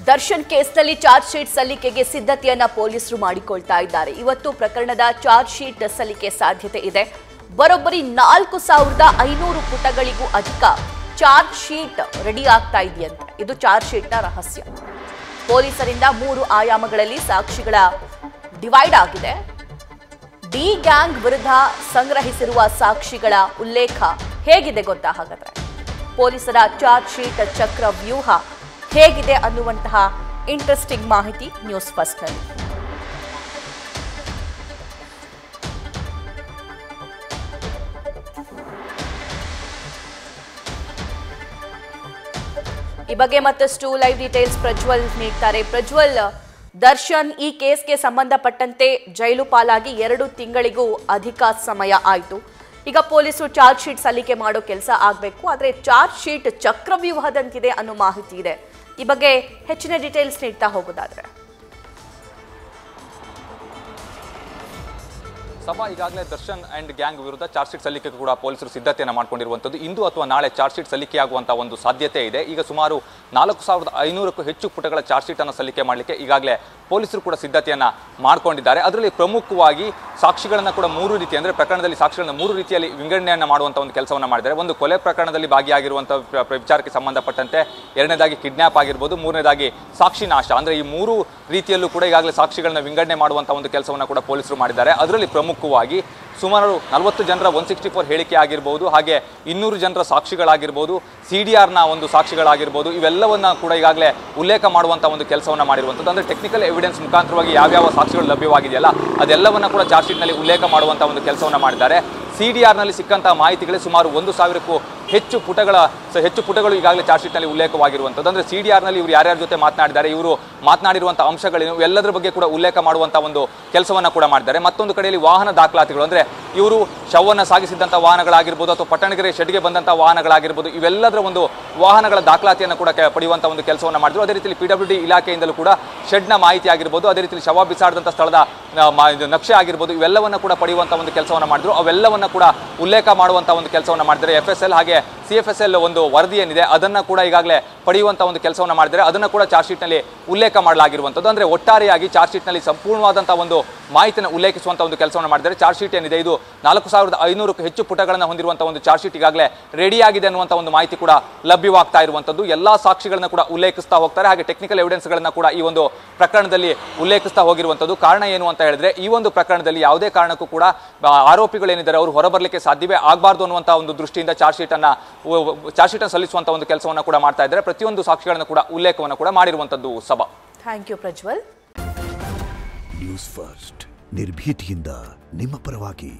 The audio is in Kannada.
ದರ್ಶನ್ ಕೇಸ್ನಲ್ಲಿ ಚಾರ್ಜ್ ಶೀಟ್ ಸಲ್ಲಿಕೆಗೆ ಸಿದ್ಧತೆಯನ್ನ ಪೊಲೀಸರು ಮಾಡಿಕೊಳ್ತಾ ಇದ್ದಾರೆ. ಇವತ್ತು ಪ್ರಕರಣದ ಚಾರ್ಜ್ ಶೀಟ್ ಸಲ್ಲಿಕೆ ಸಾಧ್ಯತೆ ಇದೆ. ಬರೋಬ್ಬರಿ 4500 ಪುಟಗಳಿಗೂ ಅಧಿಕ ಚಾರ್ಜ್ ಶೀಟ್ ರೆಡಿ ಆಗ್ತಾ ಇದೆಯಂತೆ. ಇದು ಚಾರ್ಜ್ ಶೀಟ್ನ ರಹಸ್ಯ. ಪೊಲೀಸರಿಂದ 3 ಆಯಾಮಗಳಲ್ಲಿ ಸಾಕ್ಷಿಗಳ ಡಿವೈಡ್ ಆಗಿದೆ. ಡಿ ಗ್ಯಾಂಗ್ ವಿರುದ್ಧ ಸಂಗ್ರಹಿಸಿರುವ ಸಾಕ್ಷಿಗಳ ಉಲ್ಲೇಖ ಹೇಗಿದೆ ಗೊತ್ತಾ? ಹಾಗಾದ್ರೆ ಪೊಲೀಸರ ಚಾರ್ಜ್ ಶೀಟ್ ಚಕ್ರ ವ್ಯೂಹ ಹೇಗಿದೆ ಅನ್ನುವಂತಹ ಇಂಟ್ರೆಸ್ಟಿಂಗ್ ಮಾಹಿತಿ ನ್ಯೂಸ್ ಫಸ್ಟ್ ನಲ್ಲಿ. ಈ ಬಗ್ಗೆ ಮತ್ತಷ್ಟು ಲೈವ್ ಡೀಟೇಲ್ಸ್ ಪ್ರಜ್ವಲ್ ನೀಡ್ತಾರೆ. ಪ್ರಜ್ವಲ್, ದರ್ಶನ್ ಈ ಕೇಸ್ಗೆ ಸಂಬಂಧಪಟ್ಟಂತೆ ಜೈಲು ಪಾಲಾಗಿ 2 ತಿಂಗಳಿಗೂ ಅಧಿಕ ಸಮಯ ಆಯಿತು. ಈಗ ಪೊಲೀಸರು ಚಾರ್ಜ್ ಶೀಟ್ ಸಲ್ಲಿಕೆ ಮಾಡೋ ಕೆಲಸ ಆಗಬೇಕು. ಆದರೆ ಚಾರ್ಜ್ ಶೀಟ್ ಚಕ್ರವ್ಯೂಹದಂತಿದೆ ಅನ್ನೋ ಮಾಹಿತಿ ಇದೆ. ಈ ಬಗ್ಗೆ ಹೆಚ್ಚಿನ ಡೀಟೇಲ್ಸ್ ನೀಡ್ತಾ ಹೋಗೋದಾದ್ರೆ ಸಭಾ ಈಗಾಗಲೇ ದರ್ಶನ್ ಅಂಡ್ ಗ್ಯಾಂಗ್ ವಿರುದ್ಧ ಚಾರ್ಜ್ ಶೀಟ್ ಸಲ್ಲಿಕೆಗೆ ಕೂಡ ಪೊಲೀಸರು ಸಿದ್ಧತೆಯನ್ನು ಮಾಡಿಕೊಂಡಿರುವಂಥದ್ದು. ಇಂದು ಅಥವಾ ನಾಳೆ ಚಾರ್ಜ್ ಶೀಟ್ ಸಲ್ಲಿಕೆಯಾಗುವಂಥ ಒಂದು ಸಾಧ್ಯತೆ ಇದೆ. ಈಗ ಸುಮಾರು 4500ಕ್ಕೂ ಹೆಚ್ಚು ಪುಟಗಳ ಚಾರ್ಜ್ ಶೀಟನ್ನು ಸಲ್ಲಿಕೆ ಮಾಡಲಿಕ್ಕೆ ಈಗಾಗಲೇ ಪೊಲೀಸರು ಕೂಡ ಸಿದ್ಧತೆಯನ್ನು ಮಾಡಿಕೊಂಡಿದ್ದಾರೆ. ಅದರಲ್ಲಿ ಪ್ರಮುಖವಾಗಿ ಸಾಕ್ಷಿಗಳನ್ನು ಕೂಡ 3 ರೀತಿ, ಅಂದರೆ ಪ್ರಕರಣದಲ್ಲಿ ಸಾಕ್ಷಿಗಳನ್ನು 3 ರೀತಿಯಲ್ಲಿ ವಿಂಗಡಣೆಯನ್ನು ಮಾಡುವಂಥ ಒಂದು ಕೆಲಸವನ್ನು ಮಾಡಿದ್ದಾರೆ. ಒಂದು ಕೊಲೆ ಪ್ರಕರಣದಲ್ಲಿ ಭಾಗಿಯಾಗಿರುವಂಥ ವಿಚಾರಕ್ಕೆ ಸಂಬಂಧಪಟ್ಟಂತೆ, ಎರಡನೇದಾಗಿ ಕಿಡ್ನ್ಯಾಪ್ ಆಗಿರ್ಬೋದು, ಮೂರನೇದಾಗಿ ಸಾಕ್ಷಿ ನಾಶ. ಅಂದರೆ ಈ 3 ರೀತಿಯಲ್ಲೂ ಕೂಡ ಈಗಾಗಲೇ ಸಾಕ್ಷಿಗಳನ್ನ ವಿಂಗಡಣೆ ಮಾಡುವಂಥ ಒಂದು ಕೆಲಸವನ್ನು ಕೂಡ ಪೊಲೀಸರು ಮಾಡಿದ್ದಾರೆ. ಅದರಲ್ಲಿ ಪ್ರಮುಖವಾಗಿ ಸುಮಾರು 40 ಜನರ 164 ಹೇಳಿಕೆ ಆಗಿರ್ಬೋದು, ಹಾಗೆ 200 ಜನರ ಸಾಕ್ಷಿಗಳಾಗಿರ್ಬೋದು, CDRನ ಒಂದು ಸಾಕ್ಷಿಗಳಾಗಿರ್ಬೋದು, ಇವೆಲ್ಲವನ್ನ ಕೂಡ ಈಗಾಗಲೇ ಉಲ್ಲೇಖ ಮಾಡುವಂಥ ಒಂದು ಕೆಲಸವನ್ನು ಮಾಡಿರುವಂಥದ್ದು. ಅಂದರೆ ಟೆಕ್ನಿಕಲ್ ಎವಿಡೆನ್ಸ್ ಮುಖಾಂತರವಾಗಿ ಯಾವ್ಯಾವ ಸಾಕ್ಷಿಗಳು ಲಭ್ಯವಾಗಿದೆಯಲ್ಲ ಅದೆಲ್ಲವನ್ನ ಕೂಡ ಚಾರ್ಜ್ ಶೀಟ್ನಲ್ಲಿ ಉಲ್ಲೇಖ ಮಾಡುವಂಥ ಒಂದು ಕೆಲಸವನ್ನು ಮಾಡಿದ್ದಾರೆ. CDRನಲ್ಲಿ ಸಿಕ್ಕಂತಹ ಮಾಹಿತಿಗಳೇ ಸುಮಾರು 1000ಕ್ಕೂ ಹೆಚ್ಚು ಪುಟಗಳು ಈಗಾಗಲೇ ಚಾರ್ಜ್ ಶೀಟ್ನಲ್ಲಿ ಉಲ್ಲೇಖವಾಗಿರುವಂಥದ್ದು. ಅಂದರೆ CDRನಲ್ಲಿ ಇವರು ಯಾರ್ಯಾರ ಜೊತೆ ಮಾತನಾಡಿದ್ದಾರೆ, ಇವರು ಮಾತನಾಡಿರುವಂಥ ಅಂಶಗಳೇನು, ಎಲ್ಲದರ ಬಗ್ಗೆ ಕೂಡ ಉಲ್ಲೇಖ ಮಾಡುವಂಥ ಒಂದು ಕೆಲಸವನ್ನು ಕೂಡ ಮಾಡಿದ್ದಾರೆ. ಮತ್ತೊಂದು ಕಡೆಯಲ್ಲಿ ವಾಹನ ದಾಖಲಾತಿಗಳು, ಅಂದರೆ ಇವರು ಶವವನ್ನು ಸಾಗಿಸಿದಂಥ ವಾಹನಗಳಾಗಿರ್ಬೋದು ಅಥವಾ ಪಟ್ಟಣಗೆರೆ ಶೆಡ್ಗೆ ಬಂದಂಥ ವಾಹನಗಳಾಗಿರ್ಬೋದು, ಇವೆಲ್ಲದರ ಒಂದು ವಾಹನಗಳ ದಾಖಲಾತಿಯನ್ನು ಕೂಡ ಪಡೆಯುವಂಥ ಒಂದು ಕೆಲಸವನ್ನು ಮಾಡಿದ್ರು. ಅದೇ ರೀತಿಯಲ್ಲಿ PWD ಇಲಾಖೆಯಿಂದಲೂ ಕೂಡ ಶೆಡ್ನ ಮಾಹಿತಿ ಆಗಿರ್ಬೋದು, ಅದೇ ರೀತಿಯಲ್ಲಿ ಶವ ಬಿಸಾಡಿದಂಥ ಸ್ಥಳದ ನಕ್ಷೆ ಆಗಿರ್ಬೋದು, ಇವೆಲ್ಲವನ್ನು ಕೂಡ ಪಡೆಯುವಂಥ ಒಂದು ಕೆಲಸವನ್ನು ಮಾಡಿದ್ರು. ಅವೆಲ್ಲವನ್ನ ಕೂಡ ಉಲ್ಲೇಖ ಮಾಡುವಂಥ ಒಂದು ಕೆಲಸವನ್ನು ಮಾಡಿದ್ದಾರೆ. FSL ಹಾಗೆ CFSL ಒಂದು ವರದಿ ಏನಿದೆ ಅದನ್ನು ಕೂಡ ಈಗಾಗಲೇ ಪಡೆಯುವಂಥ ಒಂದು ಕೆಲಸವನ್ನು ಮಾಡಿದ್ದಾರೆ. ಅದನ್ನು ಕೂಡ ಚಾರ್ಜ್ ಶೀಟ್ನಲ್ಲಿ ಉಲ್ಲೇಖ ಮಾಡಲಾಗಿರುವಂಥದ್ದು. ಅಂದರೆ ಒಟ್ಟಾರೆಯಾಗಿ ಚಾರ್ಜ್ ಶೀಟ್ನಲ್ಲಿ ಸಂಪೂರ್ಣವಾದಂಥ ಒಂದು ಮಾಹಿತಿಯನ್ನು ಉಲ್ಲೇಖಿಸುವಂಥ ಒಂದು ಕೆಲಸವನ್ನು ಮಾಡಿದ್ದಾರೆ. ಚಾರ್ಜ್ ಶೀಟ್ ಏನಿದೆ ಇದು 4500ಕ್ಕೂ ಹೆಚ್ಚು ಪುಟಗಳನ್ನು ಹೊಂದಿರುವಂಥ ಒಂದು ಚಾರ್ಜ್ ಶೀಟ್ ಈಗಾಗಲೇ ರೆಡಿಯಾಗಿದೆ ಅನ್ನುವಂಥ ಒಂದು ಮಾಹಿತಿ ಕೂಡ ಲಭ್ಯವಾಗ್ತಾ ಇರುವಂಥದ್ದು. ಎಲ್ಲ ಸಾಕ್ಷಿಗಳನ್ನು ಕೂಡ ಉಲ್ಲೇಖಿಸ್ತಾ ಹೋಗ್ತಾರೆ. ಹಾಗೆ ಟೆಕ್ನಿಕಲ್ ಎವಿಡೆನ್ಸ್ಗಳನ್ನು ಕೂಡ ಈ ಒಂದು ಪ್ರಕರಣದಲ್ಲಿ ಉಲ್ಲೇಖಿಸ್ತಾ ಹೋಗಿರುವಂಥದ್ದು. ಕಾರಣ ಏನು ಅಂತ ಹೇಳಿದ್ರೆ, ಈ ಒಂದು ಪ್ರಕರಣದಲ್ಲಿ ಯಾವುದೇ ಕಾರಣಕ್ಕೂ ಕೂಡ ಆರೋಪಿಗಳೇನಿದ್ದಾರೆ ಅವರು ಹೊರಬರಲಿಕ್ಕೆ ಸಾಧ್ಯವೇ ಆಗಬಾರ್ದು ಅನ್ನುವಂಥ ಒಂದು ದೃಷ್ಟಿಯಿಂದ ಚಾರ್ಜ್ ಶೀಟನ್ನು ಸಲ್ಲಿಸುವಂಥ ಒಂದು ಕೆಲಸವನ್ನು ಕೂಡ ಮಾಡ್ತಾ ಇದ್ದಾರೆ. ಪ್ರತಿಯೊಂದು ಸಾಕ್ಷಿಗಳನ್ನು ಕೂಡ ಉಲ್ಲೇಖವನ್ನು ಕೂಡ ಮಾಡಿರುವಂಥದ್ದು. ಸಭಾ, thank you Prajwal. News first ನಿರ್ಭೀತಿಯಿಂದ ನಿಮ್ಮ ಪರವಾಗಿ.